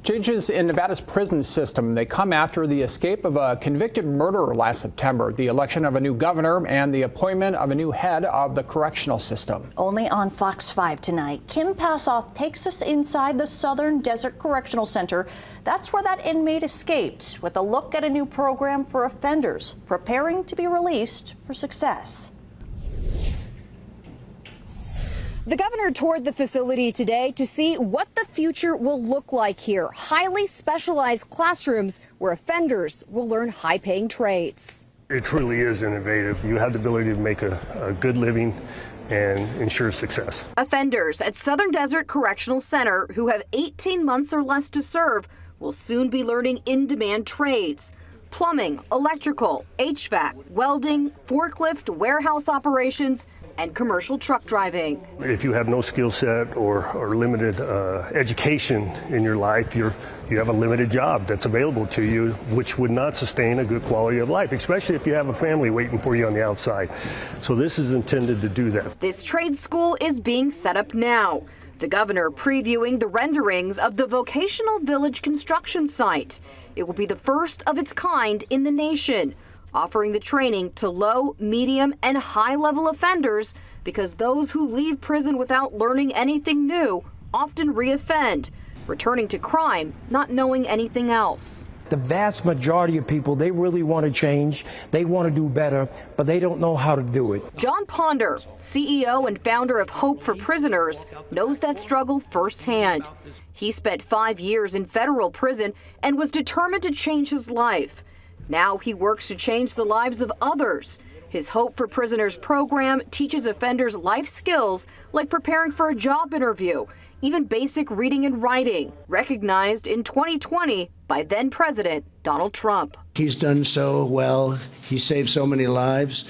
Changes in Nevada's prison system, they come after the escape of a convicted murderer last September, the election of a new governor, and the appointment of a new head of the correctional system. Only on Fox 5 tonight, Kim Passoff takes us inside the Southern Desert Correctional Center. That's where that inmate escaped, with a look at a new program for offenders preparing to be released for success. The governor toured the facility today to see what the future will look like here. Highly specialized classrooms where offenders will learn high-paying trades. It truly is innovative. You have the ability to make a good living and ensure success. Offenders at Southern Desert Correctional Center who have 18 months or less to serve will soon be learning in-demand trades. Plumbing, electrical, HVAC, welding, forklift, warehouse operations, and commercial truck driving. If you have no skill set or limited education in your life, you have a limited job that's available to you, which would not sustain a good quality of life, especially if you have a family waiting for you on the outside. So this is intended to do that. This trade school is being set up now. The governor previewing the renderings of the Vocational Village construction site. It will be the first of its kind in the nation, offering the training to low, medium, and high-level offenders because those who leave prison without learning anything new often reoffend, returning to crime, not knowing anything else. The vast majority of people, they really want to change, they want to do better, but they don't know how to do it. John Ponder, CEO and founder of Hope for Prisoners, knows that struggle firsthand. He spent 5 years in federal prison and was determined to change his life. Now he works to change the lives of others. His Hope for Prisoners program teaches offenders life skills like preparing for a job interview, even basic reading and writing, recognized in 2020 by then President Donald Trump. He's done so well. He saved so many lives.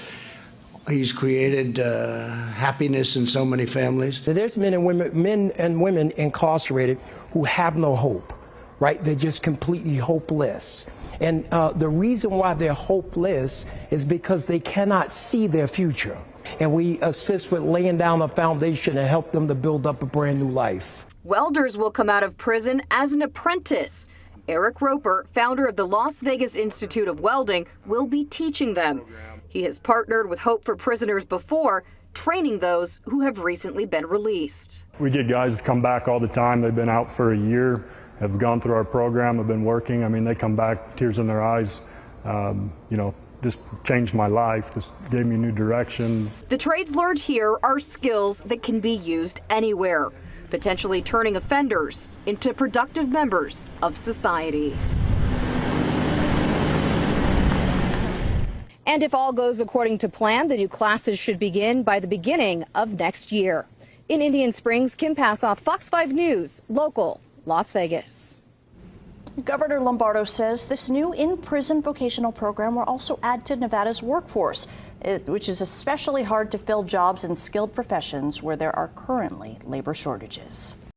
He's created happiness in so many families. There's men and women incarcerated who have no hope, right? They're just completely hopeless. And the reason why they're hopeless is because they cannot see their future. And we assist with laying down a foundation and help them to build up a brand new life. Welders will come out of prison as an apprentice. Eric Roper, founder of the Las Vegas Institute of Welding, will be teaching them. He has partnered with Hope for Prisoners before, training those who have recently been released. We get guys come back all the time. They've been out for a year, have gone through our program, have been working. I mean, they come back, tears in their eyes, just changed my life, just gave me new direction. The trades learned here are skills that can be used anywhere, potentially turning offenders into productive members of society. And if all goes according to plan, the new classes should begin by the beginning of next year. In Indian Springs, Kim Passoff, Fox 5 News, local, Las Vegas. Governor Lombardo says this new in-prison vocational program will also add to Nevada's workforce, which is especially hard to fill jobs in skilled professions where there are currently labor shortages.